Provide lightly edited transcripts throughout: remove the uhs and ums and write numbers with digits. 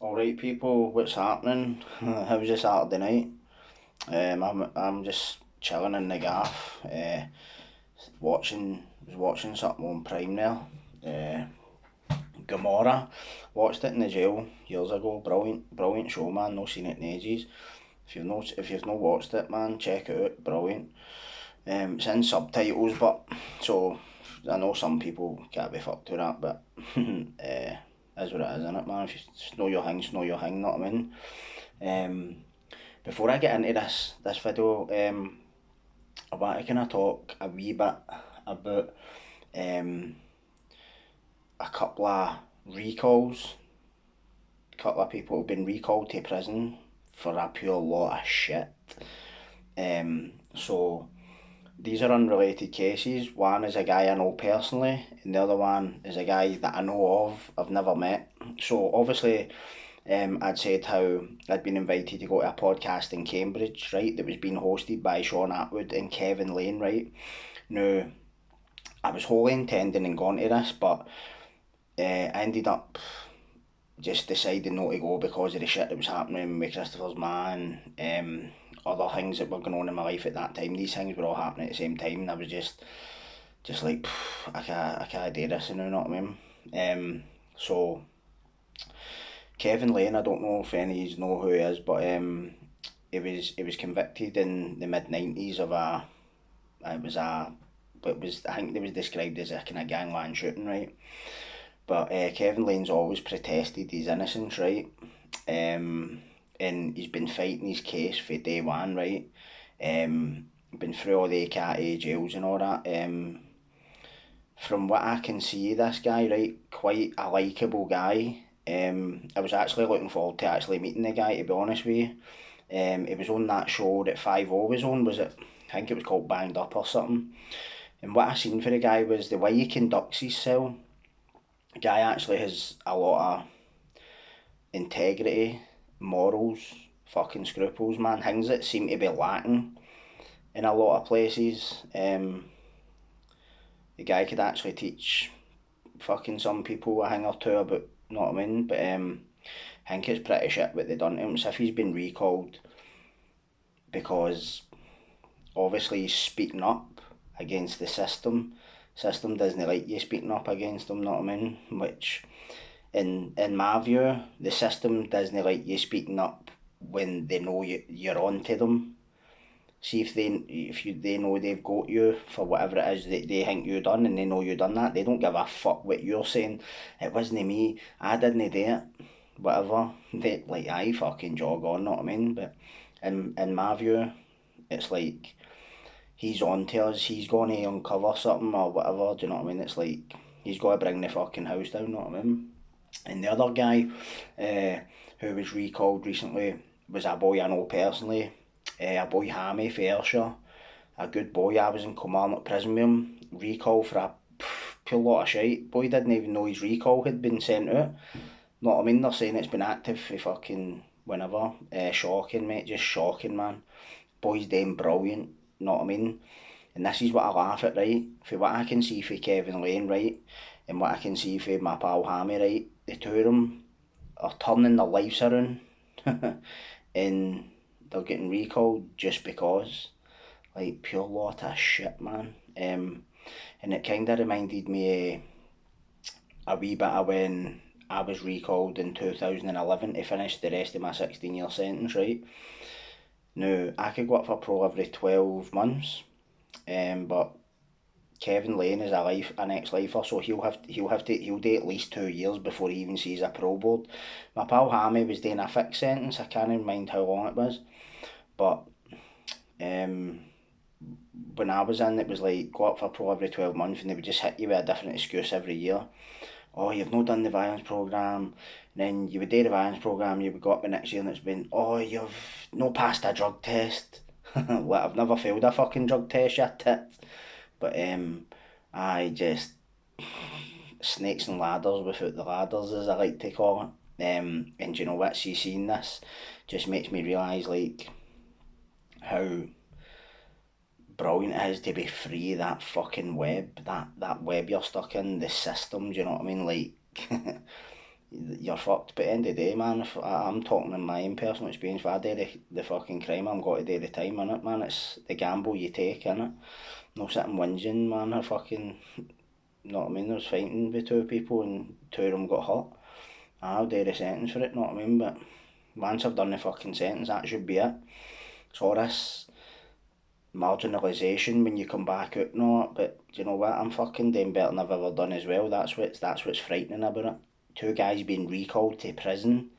Alright people, what's happening? How's your Saturday night? I'm just chilling in the gaff, watching something on Prime now. Gomorrah, watched it in the jail years ago. Brilliant show, man. No seen it in ages. If you've not watched it, man, check it out. Brilliant. It's in subtitles, but so I know some people can't be fucked with that, but is what it is, innit, man? If you know your thing, know your thing. Know what I mean? Um, Before I get into this video, I want to kind of talk a wee bit about um, a couple of recalls. A couple of people have been recalled to prison for a pure lot of shit. So these are unrelated cases. One is a guy I know personally, and the other one is a guy that I know of, I've never met. So obviously, I'd said how I'd been invited to go to a podcast in Cambridge, right, that was being hosted by Sean Atwood and Kevin Lane, right? Now, I was wholly intending on going to this, but I ended up just deciding not to go because of the shit that was happening with Christopher's man, other things that were going on in my life at that time. These things were all happening at the same time, and I was just like, I can't do this, you know what I mean? So Kevin Lane, I don't know if any of you know who he is, but he was convicted in the mid 90s of it was a it was I think it was described as a kind of gangland shooting, right? But Kevin Lane's always protested his innocence, right? And he's been fighting his case for day one, right? Been through all the cat jails and all that. From what I can see, this guy, right, quite a likeable guy. I was actually looking forward to actually meeting the guy, to be honest with you. He was on that show that 5 was on, was it? I think it was called Banged Up or something. And what I seen for the guy was the way he conducts his cell. The guy actually has a lot of integrity, morals, fucking scruples, man. Things that seem to be lacking in a lot of places. The guy could actually teach fucking some people a thing or two about, you know what I mean? But I think it's pretty shit what they done to him. So if he's been recalled because obviously he's speaking up against the system doesn't like you speaking up against them, you know what I mean? Which in my view, the system doesn't like you speaking up when they know you're on to them. See if they know they've got you for whatever it is that they think you done and they know you done that, they don't give a fuck what you're saying. It wasn't me, I didn't do it, whatever. They like I fucking jog on, know what I mean? But in my view, it's like he's on to us, he's gonna uncover something or whatever, do you know what I mean? It's like he's gotta bring the fucking house down, know what I mean? And the other guy uh, who was recalled recently was a boy I know personally, a boy Hammy for Ayrshire, a good boy. I was in Kilmarnock prison with him, recalled for a pure lot of shite. Boy didn't even know his recall had been sent out. Know what I mean? They're saying it's been active for fucking whenever. Shocking, mate, just shocking, man. Boy's doing brilliant, know what I mean? And this is what I laugh at, right? For what I can see for Kevin Lane, right? And what I can see for my pal Hammy, right? The two of them are turning their lives around and they're getting recalled just because. Like, pure lot of shit, man. And it kind of reminded me a wee bit of when I was recalled in 2011 to finish the rest of my 16-year sentence, right? Now, I could go up for parole every 12 months, but Kevin Lane is an ex-lifer, so he'll do at least 2 years before he even sees a parole board. My pal Hammy was doing a fixed sentence. I can't even mind how long it was, but um, when I was in, it was like go up for parole every 12 months, and they would just hit you with a different excuse every year. Oh, you've not done the violence programme. And then you would do the violence programme, you would go up the next year and it's been, oh, you've no passed a drug test. Like, I've never failed a fucking drug test, you tit. But I just snakes and ladders without the ladders, as I like to call it. And you know what? See, seeing this just makes me realise like how brilliant it is to be free of that fucking web, that web you're stuck in, the system. Do you know what I mean? Like, you're fucked. But at the end of the day, man, if I'm talking in my own personal experience, if I do the fucking crime, I'm going to do the time, innit, man? It's the gamble you take, innit? No sitting whinging, man. I fucking, you know what I mean? There's fighting with two people and two of them got hurt. I'll do the sentence for it, you know what I mean? But once I've done the fucking sentence, that should be it. So this marginalisation when you come back out and all that, but do you know what? I'm fucking doing better than I've ever done as well. That's what's frightening about it. Two guys being recalled to prison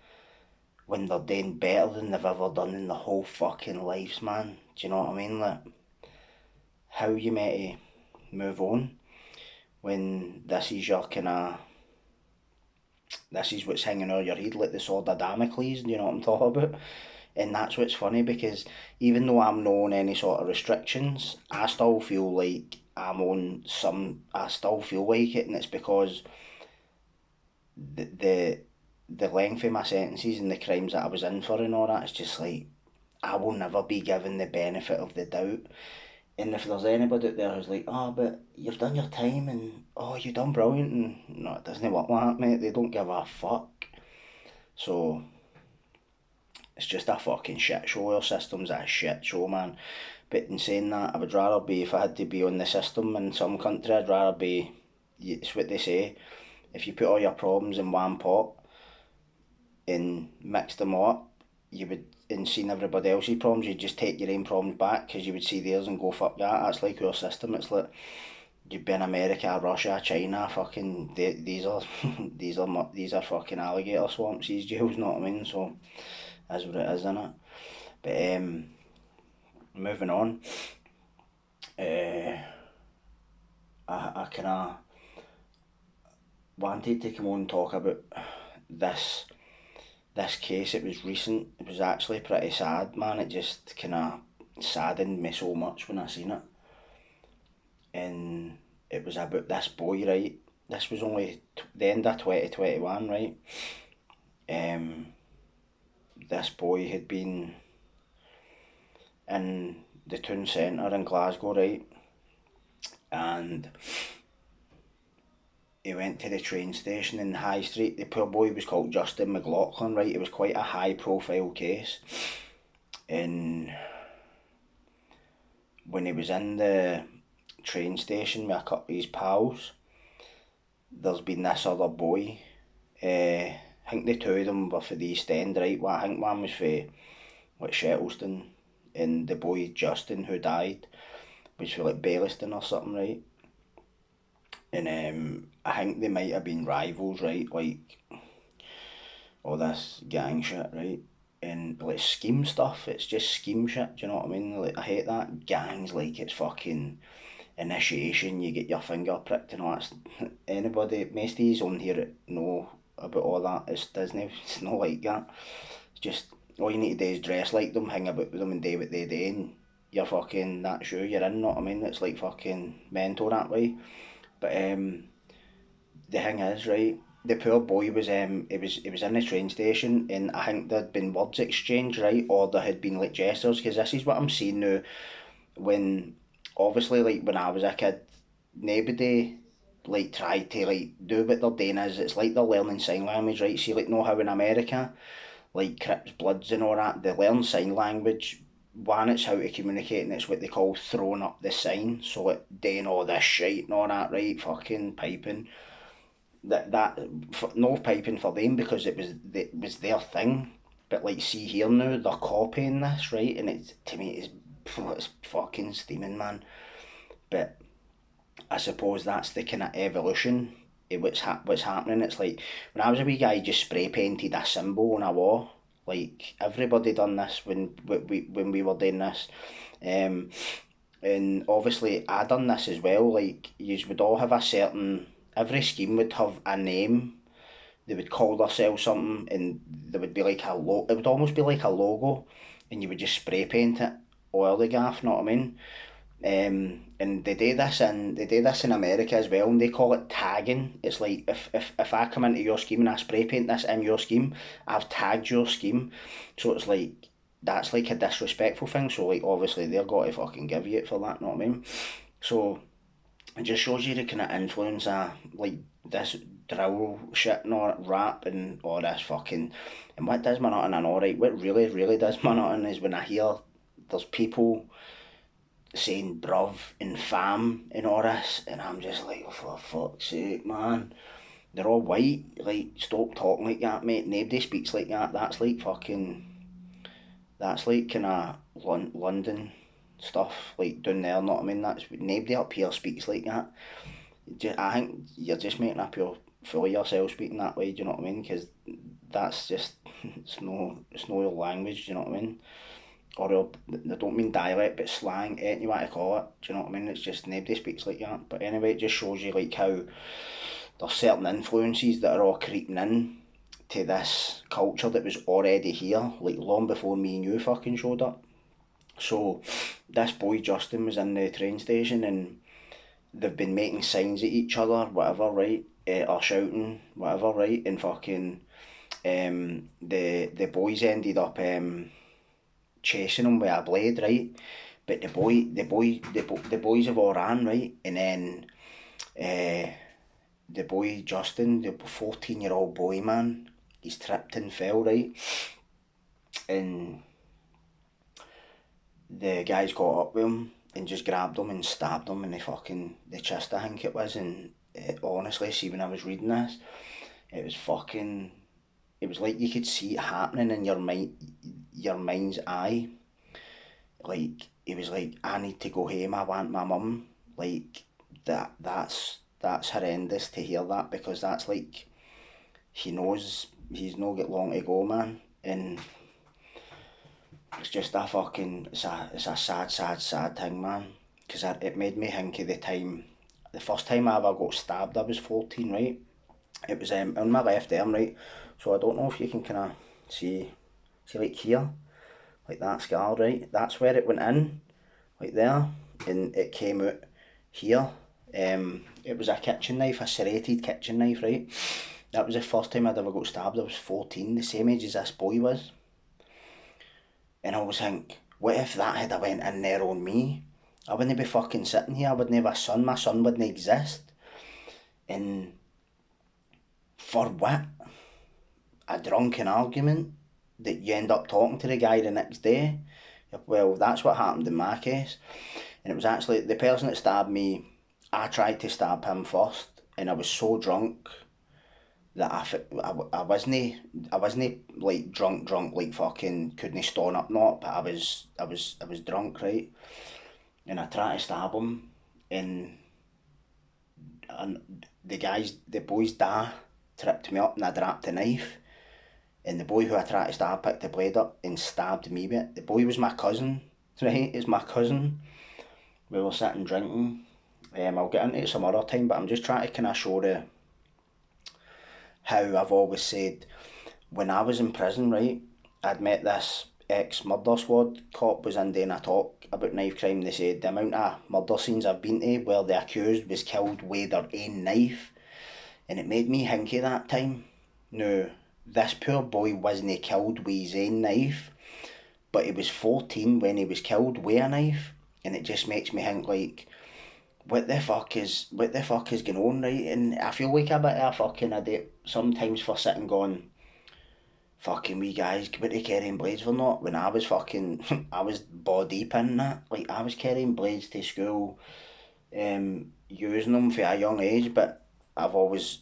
when they're doing better than they've ever done in their whole fucking lives, man. Do you know what I mean? Like, how you meant to move on when this is your kind of, this is what's hanging over your head like the sword of Damocles, do you know what I'm talking about? And that's what's funny, because even though I'm not on any sort of restrictions, I still feel like I still feel like it, and it's because the, the, the length of my sentences and the crimes that I was in for and all that, it's just like, I will never be given the benefit of the doubt. And if there's anybody out there who's like, oh, but you've done your time and, oh, you've done brilliant, and no, it doesn't work like that, mate. They don't give a fuck. So, it's just a fucking shit show. Our system's a shit show, man. But in saying that, I would rather be, if I had to be on the system in some country, I'd rather be, it's what they say, if you put all your problems in one pot and mix them up, you would, and seeing everybody else's problems, you'd just take your own problems back, because you would see theirs and go, fuck that. That's like our system. It's like, you'd be in America, Russia, China, fucking, these are these are fucking alligator swamps, these jails, you know what I mean? So, that's what it is, innit? But, moving on, I kind of wanted to come on and talk about this case. It was recent. It was actually pretty sad, man. It just kind of saddened me so much when I seen it. And it was about this boy, right? This was only the end of 2021, right? This boy had been in the town centre in Glasgow, right? And he went to the train station in High Street. The poor boy was called Justin McLaughlin, right? It was quite a high profile case. And when he was in the train station with a couple of his pals, there's been this other boy. I think the two of them were for the East End, right? Well, I think one was for like Shettleston, and the boy Justin who died was for like Baillieston or something, right? And I think they might have been rivals, right? Like all this gang shit, right? And like scheme stuff, it's just scheme shit, do you know what I mean? Like, I hate that. Gangs, like, it's fucking initiation, you get your finger pricked and all that. Anybody, most of these on here know about all that. It's Disney, it's not like that. It's just, all you need to do is dress like them, hang about with them and do what they do, and you're fucking, that's you, you're in, know what I mean? It's like fucking mental that way. But the thing is, right, the poor boy was he was in the train station, and I think there'd been words exchanged, right, or there had been like gestures, because this is what I'm seeing now. When obviously, like, when I was a kid, nobody like tried to like do what they're doing is, it's like they're learning sign language, right? See, like, know how in America, like Crips, Bloods and all that, they learn sign language. One, it's how to communicate, and it's what they call throwing up the sign. So like doing all this shit and all that, right? Fucking piping. That no piping for them, because it was their thing. But like, see here now, they're copying this, right? And it's, to me, it's fucking steaming, man. But I suppose that's the kind of evolution of what's happening. It's like, when I was a wee guy, just spray painted a symbol on a wall. Like, everybody done this when we were doing this. And obviously I done this as well. Like, you would all have a certain, every scheme would have a name. They would call themselves something, and there would be like a it would almost be like a logo, and you would just spray paint it, oil the gaff, know what I mean? And they do this in America as well, and they call it tagging. It's like, if I come into your scheme and I spray paint this in your scheme, I've tagged your scheme. So it's like, that's like a disrespectful thing. So like, obviously they're got to fucking give you it for that, know what I mean? So it just shows you the kind of influence like this drill shit and all that, rap and all this fucking. And what does my nothing and alright, what really does my nothing is when I hear there's people saying bruv and fam and all this, and I'm just like, oh, for fuck's sake, man. They're all white, like, stop talking like that, mate. Nobody speaks like that. That's like fucking. That's like kind of London stuff, like down there, know what I mean? That's nobody up here speaks like that. I think you're just making up your fool of yourself speaking that way. Do you know what I mean? Because that's just it's no your language. Do you know what I mean? Or I don't mean dialect, but slang, anything you want to call it. Do you know what I mean? It's just nobody speaks like that. But anyway, it just shows you like how there's certain influences that are all creeping in to this culture that was already here, like long before me and you fucking showed up. So this boy Justin was in the train station and they've been making signs at each other, whatever, right? Or shouting, whatever, right? And fucking the boys ended up chasing him with a blade, right? But the boys have all ran, right? And then the boy Justin, the 14-year-old boy, man, he's tripped and fell, right? And the guys got up with him and just grabbed him and stabbed him in the chest, I think it was. And honestly, see, when I was reading this, it was like you could see it happening in your mind's eye. Like, he was like, I need to go home, I want my mum. Like, that's horrendous to hear that, because that's like, he knows he's not got long to go, man. And it's just a fucking, it's a sad thing, man. Because it made me think of the first time I ever got stabbed, I was 14, right? It was on my left arm, right? So I don't know if you can kind of see like here, like that scar, right? That's where it went in, like there, and it came out here. It was a kitchen knife, a serrated kitchen knife, right? That was the first time I'd ever got stabbed. I was 14, the same age as this boy was. And I always think, what if that had went in there on me? I wouldn't be fucking sitting here, I wouldn't have a son, my son wouldn't exist. And for what? A drunken argument that you end up talking to the guy the next day? Well, that's what happened in my case. And it was actually the person that stabbed me, I tried to stab him first, and I was so drunk that I wasn't like drunk like fucking couldn't stand up not, but I was drunk, right? And I tried to stab him, and the boy's dad tripped me up and I dropped the knife, and the boy who I tried to stab picked the blade up and stabbed me with it. The boy was my cousin, right? It's my cousin. We were sitting drinking. I'll get into it some other time, but I'm just trying to kind of show how I've always said, when I was in prison, right, I'd met this ex-murder squad cop was in doing a talk about knife crime. They said the amount of murder scenes I've been to where the accused was killed with their own knife, and it made me think of that time. Now, this poor boy wasn't killed with his own knife, but he was 14 when he was killed with a knife, and it just makes me think, like, what the fuck is going on, right? And I feel like a bit of a fucking idiot sometimes for sitting going, fucking we guys, but they carrying blades for not, when I was fucking, I was body deep in that. Like, I was carrying blades to school, using them for a young age, but I've always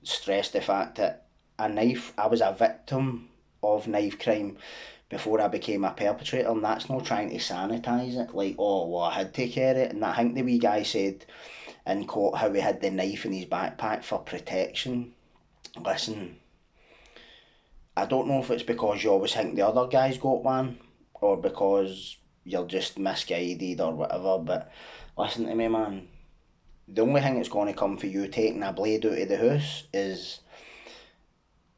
stressed the fact that I was a victim of knife crime before I became a perpetrator, and that's not trying to sanitise it, like, oh, well, I had to carry it. And I think the wee guy said in court how he had the knife in his backpack for protection. Listen, I don't know if it's because you always think the other guy's got one, or because you're just misguided or whatever, but listen to me, man. The only thing that's going to come for you taking a blade out of the house is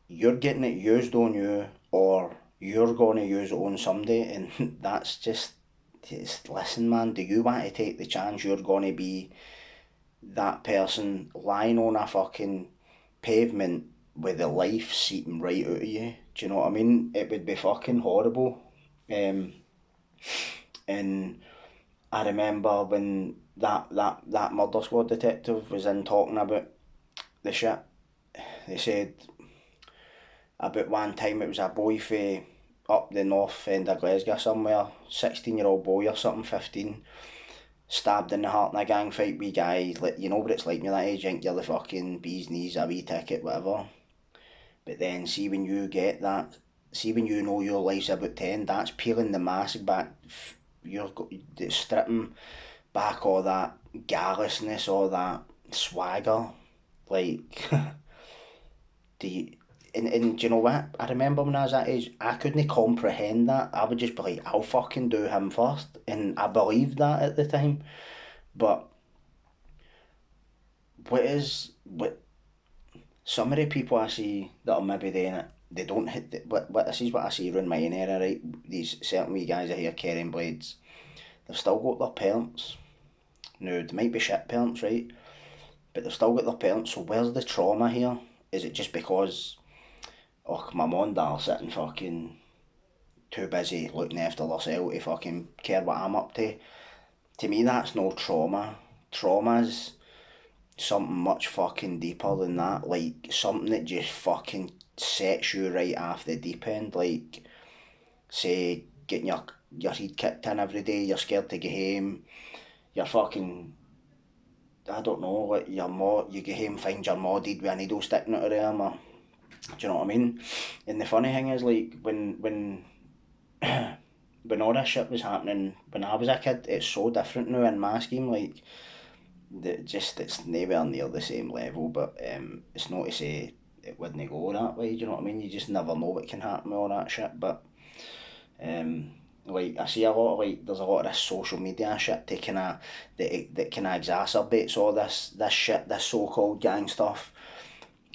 you're getting it used on you, or you're going to use it on somebody, and that's just, listen, man, do you want to take the chance you're going to be that person lying on a fucking pavement with the life seeping right out of you? Do you know what I mean? It would be fucking horrible. And I remember when that murder squad detective was in talking about the shit, they said about one time it was a boy from up the north end of Glasgow somewhere, 16-year-old boy or something, 15, stabbed in the heart in a gang fight with guys. Like, you know what it's like when you're that age, you think you're the fucking bee's knees, a wee ticket, whatever. But then see when you get that, see when you know your life's about to end, that's peeling the mask back. You're stripping back all that garrulousness, all that swagger. Like, do you, and do you know what? I remember when I was that age, I couldn't comprehend that. I would just be like, I'll fucking do him first. And I believed that at the time. But what some of the people I see that are maybe doing it, they don't hit what this is what I see around my own area, right? These certain wee guys are here carrying blades. They've still got their parents. Now, they might be shit parents, right? But they've still got their parents, so where's the trauma here? Is it just because, oh, my mum and dad are sitting fucking too busy looking after themselves to fucking care what I'm up to? To me, that's no trauma. Trauma's something much fucking deeper than that. Like, something that just fucking sets you right off the deep end. Like, say, getting your head kicked in every day, you're scared to get home, you're fucking, I don't know, like you get home, find your ma dead with a needle sticking out of her arm, or, do you know what I mean? And the funny thing is, like, when when all this shit was happening when I was a kid, it's so different now in my scheme. Like, it's nowhere near the same level, but it's not to say it wouldn't go that way. Do you know what I mean? You just never know what can happen with all that shit. But like, I see a lot of, like, there's a lot of this social media shit that kind of exacerbates all this shit, this so-called gang stuff.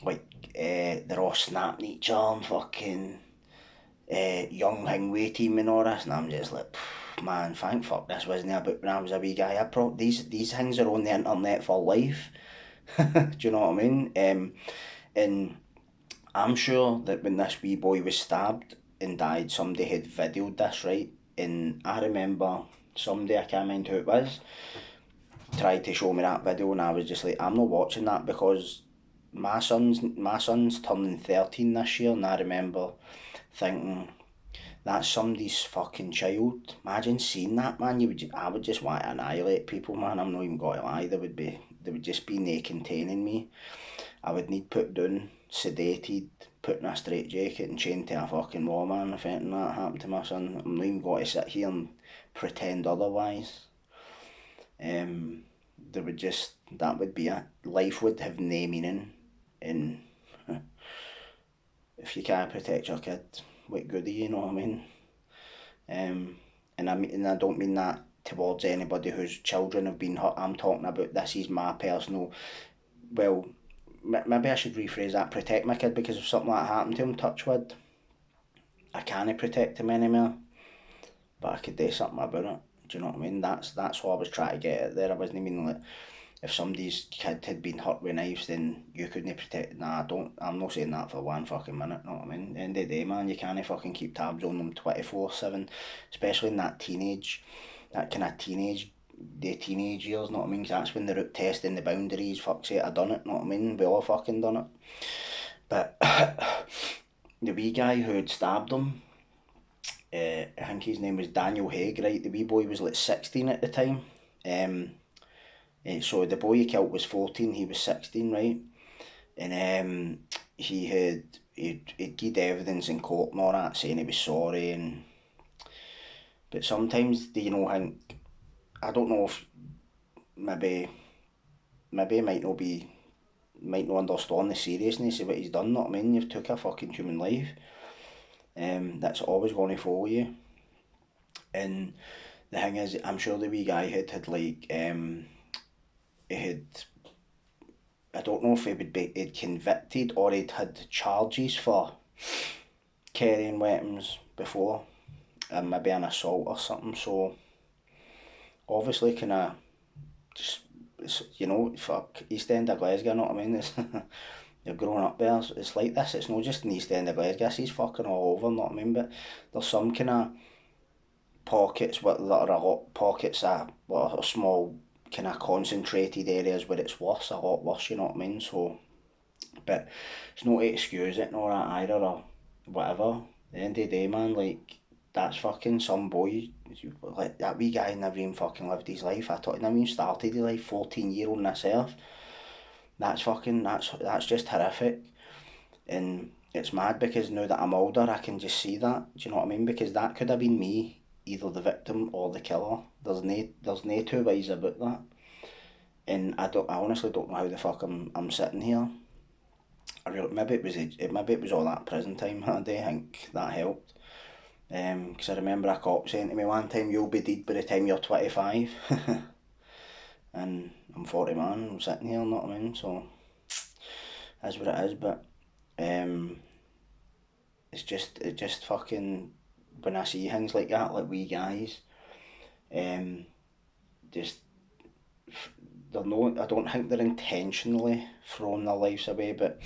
Like, they're all snapping each other and fucking young Hingway team and all this, and I'm just like, man, thank fuck this wasn't about when I was a wee guy. These things are on the internet for life. Do you know what I mean? And I'm sure that when this wee boy was stabbed and died, somebody had videoed this, right? And I remember somebody, I can't remember who it was, tried to show me that video, and I was just like, I'm not watching that, because my son's turning 13 this year, and I remember thinking, that's somebody's fucking child. Imagine seeing that, man. I would just want to annihilate people, man. I'm not even going to lie. They would just be nae containing me. I would need put down, sedated, put in a straitjacket and chained to a fucking wall, man, if anything like that happened to my son. I'm not even going to sit here and pretend otherwise. There would just, that would be it. Life would have no meaning, and if you can't protect your kid, what good are you, know what I mean? And I don't mean that towards anybody whose children have been hurt. I'm talking about, this is my personal, well, maybe I should rephrase that, protect my kid, because if something like that happened to him, touch wood, I can't protect him anymore, but I could do something about it. Do you know what I mean? That's what I was trying to get at there. I wasn't meaning like, if somebody's kid had been hurt with knives, then you couldn't protect. Nah, I'm not saying that for one fucking minute. Know what I mean? End of the day, man, you can't fucking keep tabs on them 24/7, especially in that kind of teenage years. Know what I mean? 'Cause that's when they're out testing the boundaries. Fuck's sake, I done it. Know what I mean? We all fucking done it. But the wee guy who had stabbed him, I think his name was Daniel Haig, right? The wee boy was like 16 at the time. So the boy he killed was 14, he was 16, right? And he'd give evidence in court and all that, saying he was sorry. And but sometimes, do you know, I don't know if maybe he might not understand the seriousness of what he's done. Know what I mean? You've took a fucking human life. That's always going to follow you. And the thing is, I'm sure the wee guy had like he had, I don't know if he would be he'd convicted or he'd had charges for carrying weapons before, and maybe an assault or something. So obviously, kind of just, you know, fuck East End of Glasgow. Know what I mean? It's, you're growing up there. It's like this. It's not just in East End of Glasgow. He's fucking all over. Know what I mean? But there's some kind of pockets that are a lot pockets that are small, kind of concentrated areas where it's worse, a lot worse. You know what I mean? So But it's not to excuse it nor that either or whatever. At the end of the day, man, like, that's fucking some boy. Like, that wee guy never even fucking lived his life. I thought he never even started his life, 14-year on this earth. That's fucking, that's just horrific. And it's mad because now that I'm older, I can just see that. Do you know what I mean? Because that could have been me, either the victim or the killer. There's no two ways about that. And I honestly don't know how the fuck I'm sitting here. Maybe it was all that prison time that day. I think that helped. Because I remember a cop saying to me one time, "You'll be dead by the time you're 25." And I'm 40, man. I'm sitting here, know what I mean? So that's what it is. But um, it just fucking, when I see things like that, like wee guys, um, just they're no. I don't think they're intentionally throwing their lives away, but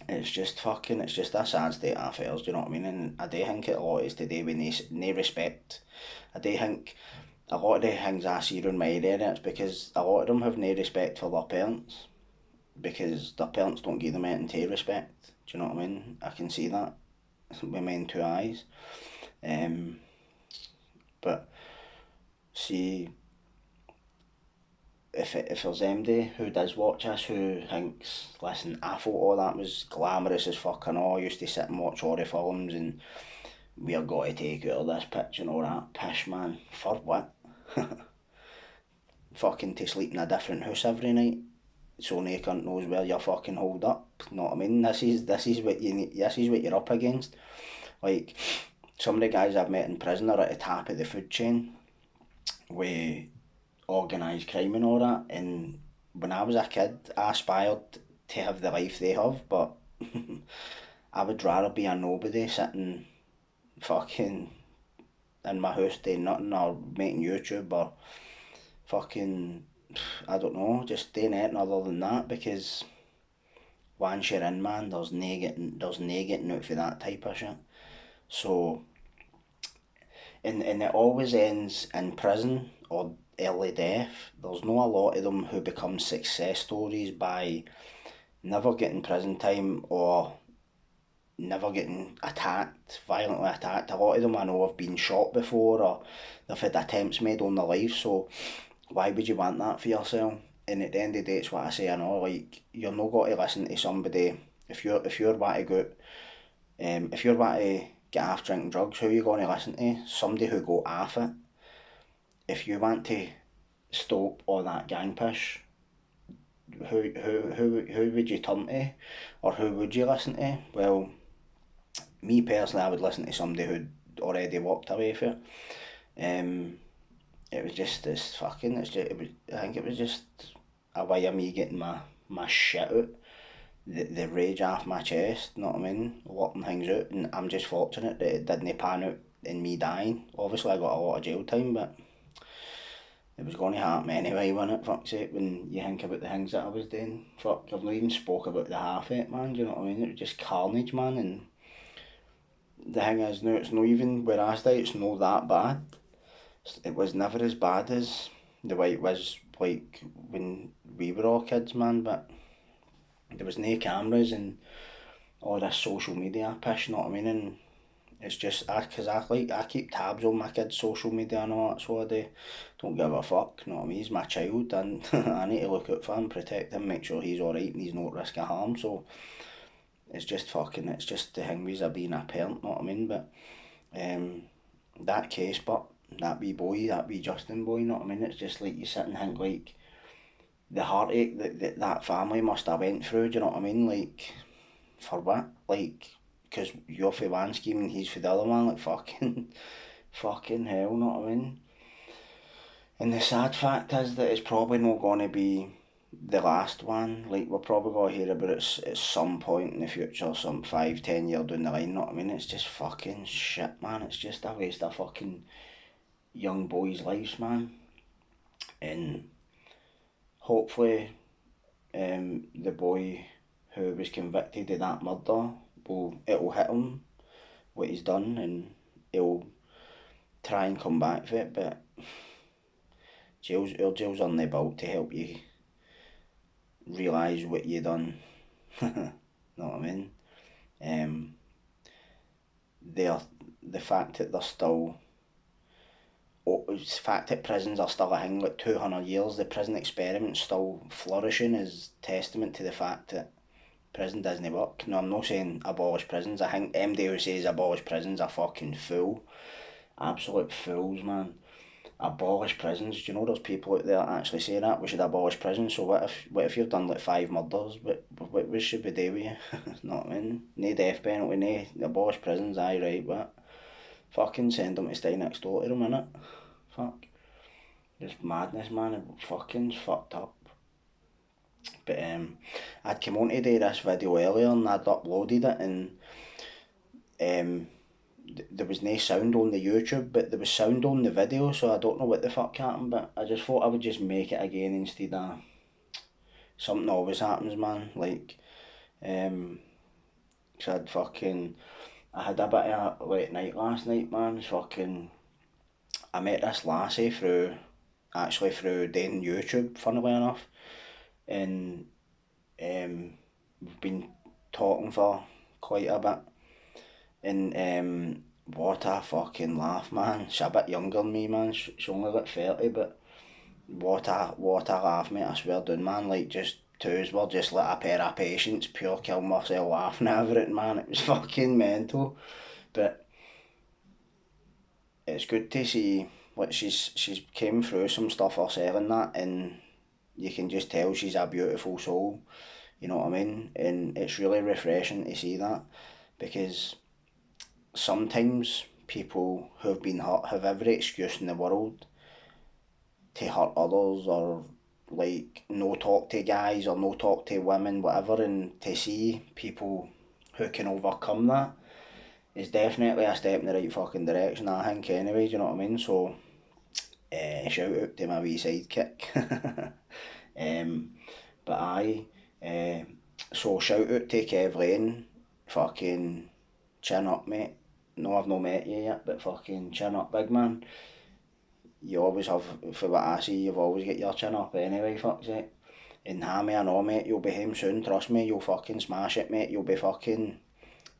it's just a sad state of affairs, do you know what I mean? And I do think it a lot is today with no respect. I do think a lot of the things I see around my area, it's because a lot of them have no respect for their parents, because their parents don't give them anything to respect, do you know what I mean? I can see that with my own two eyes. Um, but see, if there's anybody who does watch us who thinks, listen, I thought all that was glamorous as fuck and all, I used to sit and watch horror films and we're got to take out of this pitch and all that pish, man. For what? Fucking to sleep in a different house every night so no cunt knows where you're fucking holed up. Know what I mean? This is what you need, this is what you're up against. Like, some of the guys I've met in prison are at the top of the food chain with organised crime and all that, and when I was a kid I aspired to have the life they have, but I would rather be a nobody sitting fucking in my house doing nothing or making YouTube or fucking, I don't know, just doing anything other than that, because once you're in, man, there's no getting out for that type of shit. So, and it always ends in prison or early death. There's not a lot of them who become success stories by never getting prison time or never getting violently attacked. A lot of them I know have been shot before or they've had attempts made on their life, so why would you want that for yourself? And at the end of the day, it's what I say, I know, like, you're not going to listen to somebody, if you're about to go, if you're about to get off drinking drugs, who are you going to listen to? Somebody who go off it. If you want to stop all that gang push, who would you turn to, or who would you listen to? Well, me personally, I would listen to somebody who'd already walked away from it. It was just this fucking. I think it was just a way of me getting my shit out, the rage off my chest. You know what I mean? Letting things out, and I'm just fortunate that it didn't pan out in me dying. Obviously, I got a lot of jail time, but it was going to happen anyway, wasn't it? Fuck's sake, when you think about the things that I was doing. Fuck, I've not even spoke about the half of it, man. Do you know what I mean? It was just carnage, man. And the thing is, now it's not even where I stay. It's not that bad. It was never as bad as the way it was like when we were all kids, man. But there was no cameras and all this social media pish, you know what I mean? And it's just, because I keep tabs on my kids' social media and all that, so I do. Don't give a fuck, you know what I mean? He's my child and I need to look out for him, protect him, make sure he's alright and he's not at risk of harm. So it's just the thing with being a parent, you know what I mean? But um, that case, but that wee boy, that wee Justin boy, you know what I mean? It's just like you sit and think, like, the heartache that family must have went through, do you know what I mean? Like, for what? Like, because you're for one scheme and he's for the other one, like, fucking hell, you know what I mean? And the sad fact is that it's probably not going to be the last one. Like, we're probably going to hear about it at some point in the future, some 5, 10 years down the line, you know what I mean? It's just fucking shit, man. It's just a waste of fucking young boys' lives, man. And hopefully, the boy who was convicted of that murder, it'll hit him what he's done, and he'll try and come back for it. But jails are only built to help you realise what you done. Know what I mean? Um, they're, the fact that they're still, the fact that prisons are still a thing, like 200 years, the prison experiment's still flourishing is testament to the fact that prison doesn't work. No, I'm not saying abolish prisons. I think MD who says abolish prisons are fucking fool. Absolute fools, man. Abolish prisons. Do you know there's people out there that actually say that we should abolish prisons? So what if you've done like 5 murders? What should we do with you? Know what I mean? No death penalty, no abolish prisons. Aye, right, what? Fucking send them to stay next door to them, innit? Fuck. Just madness, man. It fucking fucked up. But I'd come on to do this video earlier and I'd uploaded it, and um, there was no sound on the YouTube, but there was sound on the video, so I don't know what the fuck happened, but I just thought I would just make it again instead of something always happens, man. Like, cause I had a bit of a late night last night, man. I met this lassie through doing YouTube, funnily enough, and we've been talking for quite a bit, and what a fucking laugh, man. She's a bit younger than me, man. She's only like 30, but what a laugh, mate. I swear down, man. Like, just twos were just like a pair of patients, pure kill myself laughing over it, man. It was fucking mental. But it's good to see what she's came through some stuff herself and that, and you can just tell she's a beautiful soul. You know what I mean? And it's really refreshing to see that, because sometimes people who've been hurt have every excuse in the world to hurt others, or like no talk to guys or no talk to women, whatever, and to see people who can overcome that is definitely a step in the right fucking direction, I think, anyway, do you know what I mean? So, shout out to my wee sidekick. um, but aye, so shout out to Kev Lane, fucking chin up, mate. No, I've not met you yet, but fucking chin up, big man. You always have, for what I see, you've always got your chin up anyway, fuck's sake. And Hammy, I know, mate, you'll be home soon, trust me, you'll fucking smash it, mate. You'll be fucking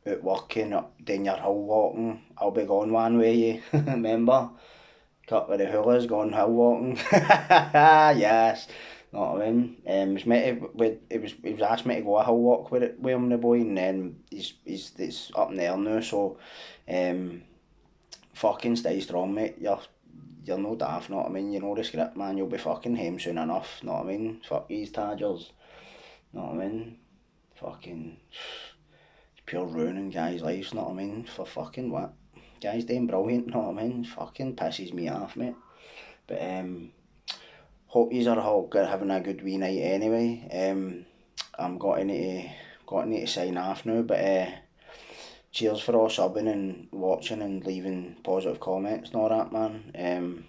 out working, up doing your hill walking. I'll be going one way, you remember? Cut with the hula's going hill walking. Yes. Know what I mean? He was he was asked me to go a hill walk with him, the boy, and then it's up in the air now, so fucking stay strong, mate. You're no daft, know what I mean? You know the script, man. You'll be fucking home soon enough, know what I mean? Fuck these Tadgers, know what I mean? Fucking, it's pure ruining guys' lives, know what I mean? For fucking what? Guys doing brilliant, know what I mean? Fucking pisses me off, mate. But hope yous are all having a good wee night anyway. I'm got to sign off now, but cheers for all subbing and watching and leaving positive comments and all that, man.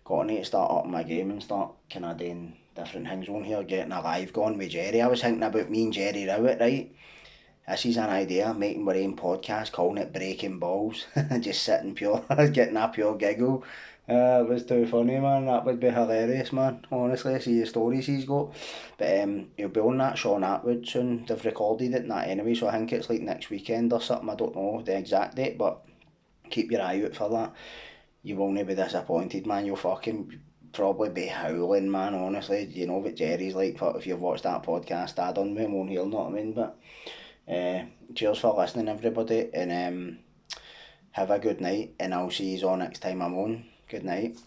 Got to start up my game and start kind of doing different things on here, getting a live going with Jerry. I was thinking about me and Jerry Rowett, right? This is an idea, making my own podcast, calling it Breaking Balls. Just sitting pure, getting a pure giggle. It was too funny, man. That would be hilarious, man. Honestly, see the stories he's got. But he'll be on that Sean Atwood soon. They've recorded it and that anyway, so I think it's like next weekend or something. I don't know the exact date, but keep your eye out for that. You won't be disappointed, man. You'll fucking probably be howling, man, honestly. You know what Jerry's like, if you've watched that podcast I done with him on here, know what I mean? But cheers for listening, everybody, and have a good night, and I'll see you all next time I'm on. Good night.